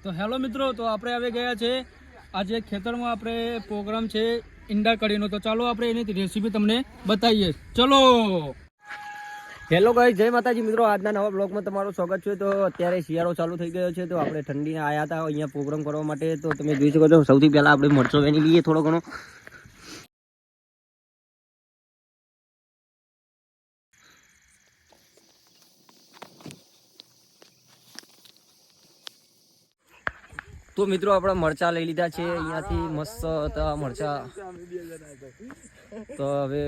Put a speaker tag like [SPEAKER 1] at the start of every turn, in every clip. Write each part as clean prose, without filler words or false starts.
[SPEAKER 1] તો હેલો મિત્રો, તો આપણે આવી ગયા છે આજે ખેતરમાં આપણે પ્રોગ્રામ છે ઈંડા કઢીનો. તો ચાલો આપણે એની રેસીપી તમને બતાવીએ. ચલો.
[SPEAKER 2] હેલો ગાઈસ, જય માતાજી મિત્રો. આજના નવા બ્લોગમાં તમારું સ્વાગત છે. તો અત્યારે શિયાળો ચાલુ થઈ ગયો છે, તો આપણે ઠંડીના આવ્યા હતા અહીંયા પ્રોગ્રામ કરવા માટે. તો તમે જોઈ શકો છો, સૌથી પહેલા આપણે મરચો વેણી લઈએ થોડો ઘણો. તો મિત્રો આપણે મરચા લઈ લીધા છે અહીંયાથી, મસ્ત હતા મરચા. તો હવે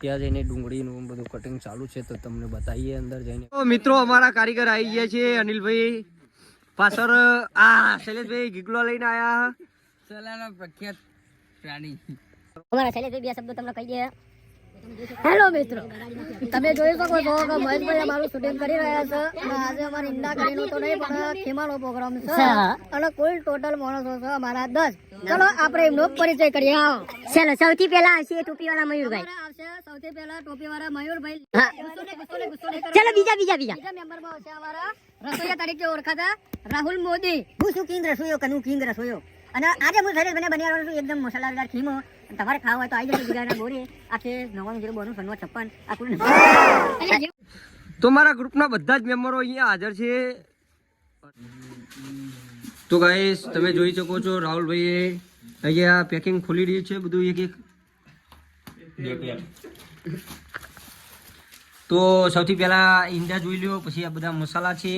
[SPEAKER 2] ત્યાં જઈને ડુંગળીનું બધું કટિંગ ચાલુ છે, તો તમને બતાવીએ અંદર જઈને. તો મિત્રો અમારા કારીગર આવી ગયા છે, અનિલભાઈ પાછળ. આ શૈલેષભાઈ ગીગલો લઈને આયા.
[SPEAKER 1] સલાના પ્રખ્યાત પ્રાણી
[SPEAKER 3] અમારા શૈલેષભાઈ બે શબ્દો તમને કહી દે. હેલો મિત્રો, તમે જોઈ શકો છો કે મહેશભાઈ અમારું શૂટિંગ કરી રહ્યા છે અને આજે અમારે ઈંડા કરીને તો નહીં પણ ખેમાનો પ્રોગ્રામ છે અને કુલ ટોટલ માણસો છે અમારા 10. ચલો આપણે એમનો પરિચય કરીએ. આવો.
[SPEAKER 4] ચાલો, સૌથી પહેલા આવશે ટોપીવાળા મયુરભાઈ.
[SPEAKER 3] આવશે સૌથી પહેલા ટોપીવાળા મયુરભાઈ.
[SPEAKER 4] ચાલો, બીજા
[SPEAKER 3] મેમ્બરમાં આવશે અમારા રસોઈયા તરીકે ઓળખાતા રાહુલ મોદી.
[SPEAKER 4] હું શું કિંગ રસોયો કનું કિંગ રસોયો. અને આજે હું શૈલેષ બને બની છું એકદમ મસાલાદાર ખીમો. તમારે ખાવા હોય તો આવી જશે બીજાના બોરે. આખે 99 56.
[SPEAKER 2] તો મારા ગ્રુપના બધા જ મેમ્બરો અહીંયા હાજર છે. તો ગાઈસ તમે જોઈ શકો છો, રાહુલભાઈએ અહીંયા પેકિંગ ખોલી રહ્યું છે બધું એક એક. તો સૌથી પહેલા ઈંડા જોઈ લ્યો, પછી આ બધા મસાલા છે.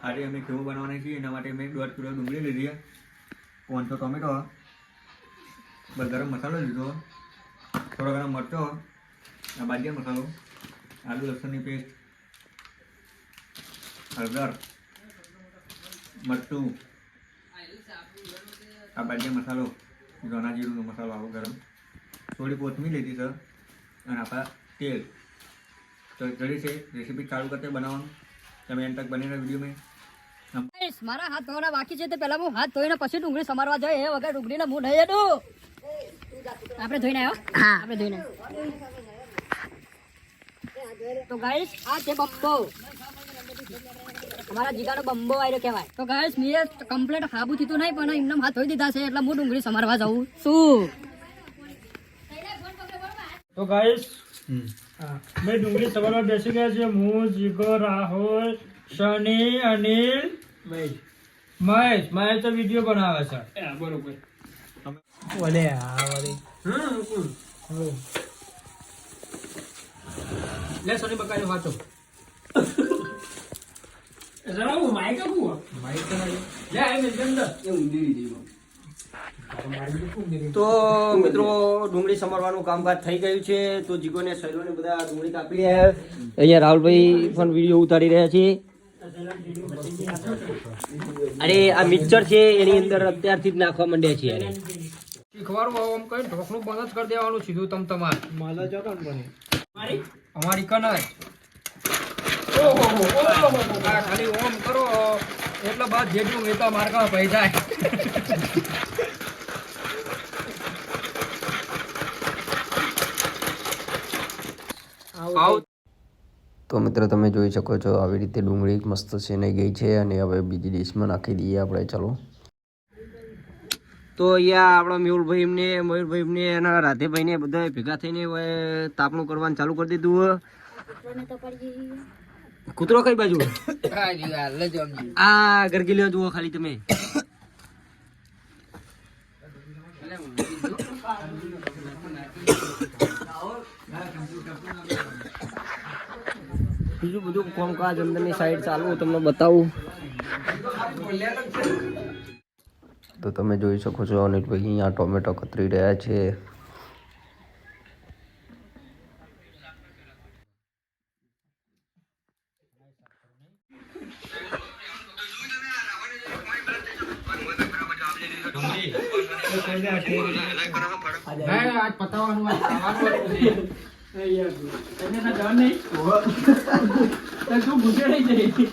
[SPEAKER 5] આજે અમે ખીમો બનાવવાના છીએ, એના માટે મેં 1.5 કિલો ડુંગળી લીધી, 500 ટોમેટો, ગરમ મસાલો લીધો, થોડો ગરમ મરચો, આ બાજિયા મસાલો, આદુ લસણની પેસ્ટ, હળદર, મરચું, આ બાજિયા મસાલો, ધાણા જીરુંનો મસાલો આવો ગરમ, થોડી કોથમીર લીધી છે અને આપણા તેલ. તો જલ્દી છે રેસીપી ચાલુ કરતે બનાવવાનું. તમે એન્ડ તક બની રહ્યો વિડીયો મેં.
[SPEAKER 3] મારા હાથ ધોવાના બાકી છે, તો પહેલા હું હાથ ધોઈને પછી ડુંગળી સમારવા જાય. એ વગર ડુંગળીને હું નહીં હેડું. આપણે ધોઈને આવ્યો.
[SPEAKER 4] હા,
[SPEAKER 3] આપણે ધોઈને. તો ગાઈસ આ છે બંબો, અમારા જીગાનો બંબો આવ્યો કહેવાય. તો ગાઈસ મેં કમ્પ્લીટ હાબુ થીતું નહીં પણ એમને હાથ ધોઈ દીધા છે, એટલે હું ડુંગળી સમારવા જાઉં છું.
[SPEAKER 1] તો ગાઈસ મેં ડુંગળી સવારમાં બેસી ગયા છે. હું, જીગો, રાહુલ, શની, અનિલ, મહેશ તો વિડીયો બનાવે છે. બરોબર. ઓલે લે સોની બકાઈ વાંચો. જરા હું માઈક આપું. માઈક તો લે આ મેં અંદર એ ઊંધી દીધી.
[SPEAKER 2] તો મિત્રો ડુંગળી સમારવાનું કામકાજ થઈ ગયું છે. તો જીગોને સૈલોને બધા ડુંગળી કાપી રહ્યા. અહીંયા રાહુલભાઈ પણ વિડીયો ઉતારી રહ્યા છે. અરે આ મિક્સર છે એની અંદર અત્યારથી જ નાખવા માંડ્યા છે.
[SPEAKER 1] શીખવાડું આમ કઈ ઢોકનું બંધ જ કરી દેવાનું સીધું તમારે. માલા જો કામ બને અમારી કનજ. ઓહો ખાલી ઓમ કરો એટલે બાદ જેટલું એ તો માર્કા પૈ જાય.
[SPEAKER 2] તો મિત્રો તમે જોઈ શકો છો, આવી રીતે ડુંગળી મસ્ત શેનાઈ ગઈ છે અને હવે બીજી ડીશમાં નાખી દઈએ આપણે. ચલો. તો અહીંયા આપણા મયુરભાઈ એમને અને રાધેભાઈને બધા ભેગા થઈને હવે તાપણું કરવાનું ચાલુ કરી દીધું. કૂતરો કઈ બાજુ? આ ગરગીલીઓ જુઓ ખાલી તમે. બીજું બધું કામકાજ અંદરની સાઈડ ચાલુ તમને બતાવું. તો તમે જોઈ શકો છો અનિલભાઈ અહીંયા ટોમેટો કતરી રહ્યા છે.
[SPEAKER 1] આજ પતાવવાનું શું ભૂસે નહીં જાય.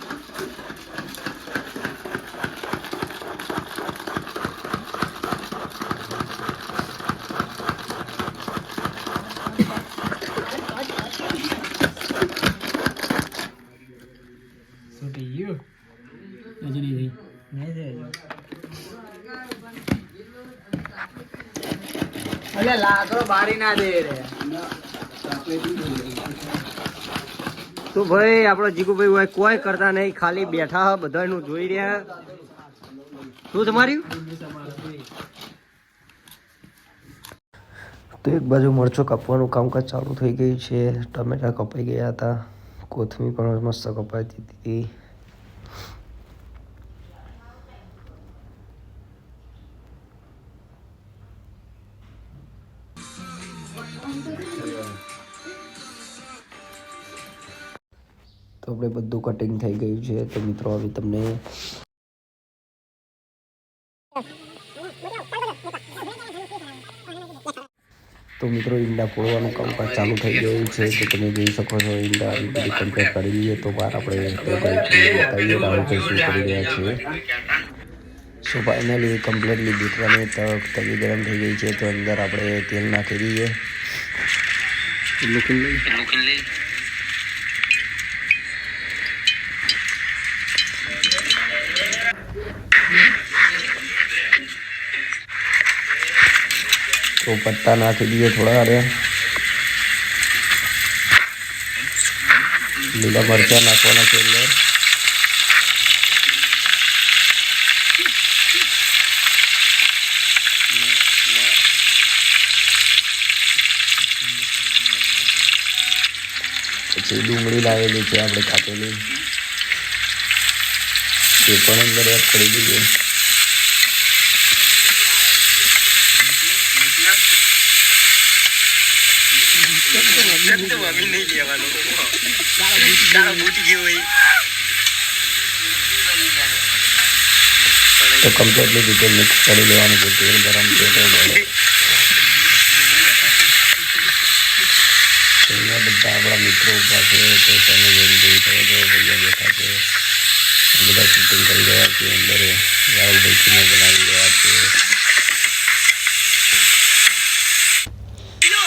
[SPEAKER 2] તો ભાઈ આપણો જીગુભાઈ હોય કોઈ કરતા નહીં, ખાલી બેઠા હ બધાનું જોઈ રહ્યા. શું તમારી તો એક બાજુ મરચો કાપવાનું કામકાજ ચાલુ થઈ ગયું છે. ટમેટા કપાઈ ગયા હતા, કોથમીર પણ મસ્ત કપાઈ હતી. તો આપણે બધું કટિંગ થઈ ગયું છે. તો મિત્રો હવે તમને ઈંડા ફોડવાનું કામકાજ ચાલુ થઈ ગયું છે. તો તમે જોઈ શકો છો ઈંડા બધી કમ્પ્લીટ કરી લઈએ. તો બહાર આપણે બતાવીએ રાહુલભાઈ શું કરી રહ્યા છે. સો ફાઇનલી કમ્પ્લીટલી બીટવાની તવી ગરમ થઈ ગઈ છે. તો અંદર આપણે તેલ નાખી દઈએ. તો પત્તા નાખી દઈએ થોડા. અરે લીલા મરચાં નાખવાના છે અંદર. પછી ડુંગળી લાવેલી છે આપણે કાપેલી, એ પણ અંદર એડ કરી દઈએ. તો કમ્પ્લીટલી રીતે મિક્સ કરી લેવાનું છે. તેલ ગરમ છે તો અહીંયા બધા આપણા મિત્રો ઉભા છે. તો તમે જોઈ શકો છો ભૈયા બેઠા છે, બધા શૂટિંગ કરી રહ્યા છે. અંદર રાહુલભાઈ બનાવી રહ્યા છે.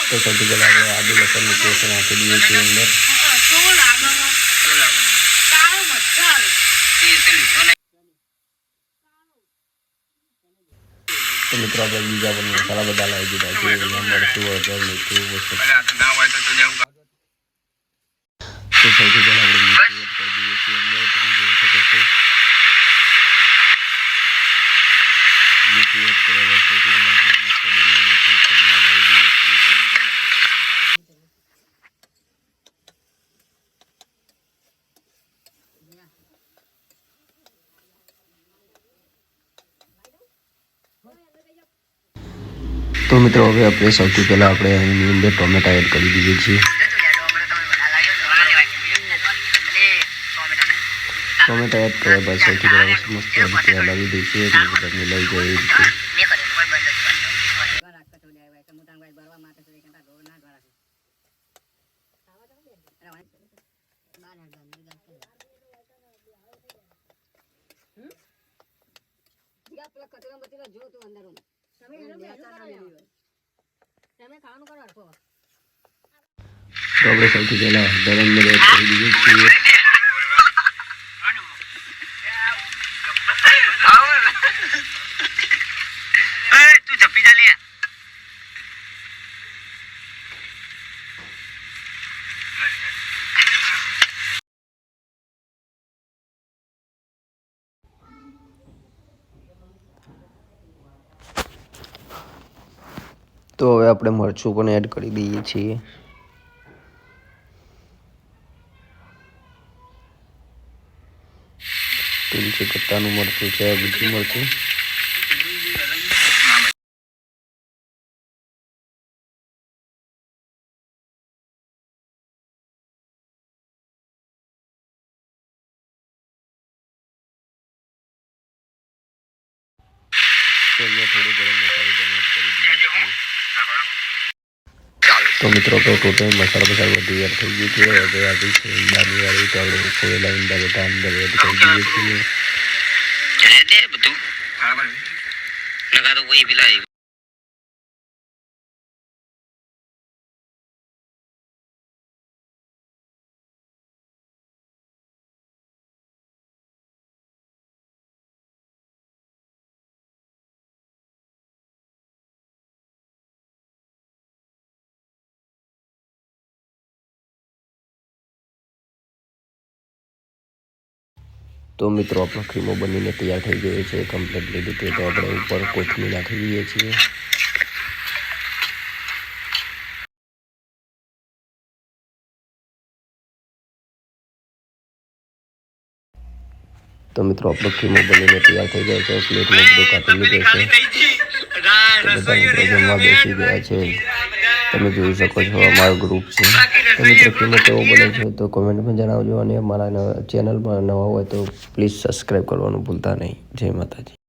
[SPEAKER 2] તો સૌથી પહેલાં આપણે આદુ લસણની પેસ્ટ નાખી દઈએ છીએ અંદર. તો મિત્રો આપણે બીજા પણ મસાલા બધા લાવી દીધા છે. મરચું, હળદર, મીઠું વસ્તુ. તો સૌથી પહેલાં આપણે મીઠું એડ કરી દઈએ છીએ અંદર. તમે જોઈ શકો છો મીઠું એડ કર્યા બાદ સૌથી પહેલાં આપણે મસાલો લાવી દઈએ છીએ. તો મિત્રો હવે આપણે સૌથી પહેલાં આપણે એની અંદર ટોમેટા એડ કરી દઈએ છીએ. ટોમેટા એડ કર્યા બાદ સૌથી પહેલાં મસ્ત રીતે હલાવી દઈશું. તમને લઈ જાય એ રીતે. તો આપણે સૌથી પહેલા હળદર અંદર એડ કરી દઈએ છીએ. તો હવે આપણે મરચું પણ એડ કરી દઈએ છીએ. તુલસી પત્તાનું મરચું છે, બીજું મરચું. તો અહીંયા થોડું ગરમ મસાલો પણ એડ કરી દઈએ છીએ. તો મિત્રો આપણે ટોટલ મસાલા બધું એડ થઈ ગયું છે. હવે આપણી છે ઈંડાની વાળી, તો આપણે ખોલેલા ઈંડા બધા અંદર એડ કરી દઈએ છીએ. તો મિત્રો આપણો ખીમો બનીને તૈયાર થઈ ગયો છે કમ્પ્લીટલી રીતે. તો આપણે ઉપર કોથમીર નાખી દઈએ છીએ. તો મિત્રો આપણો ખીમો બનીને તૈયાર થઈ ગયો છે. પ્લેટમાં બધું કાઢી લીધો છે. બધા મિત્રો જમવા બેસી ગયા છે. તમે જોઈ શકો છો અમારો ગ્રુપ છે. તો મિત્રો ખીમો કેવો બને છે તો કોમેન્ટમાં જણાવજો, અને અમારા ચેનલમાં નવા હોય તો પ્લીઝ સબસ્ક્રાઈબ કરવાનું ભૂલતા નહીં. જય માતાજી.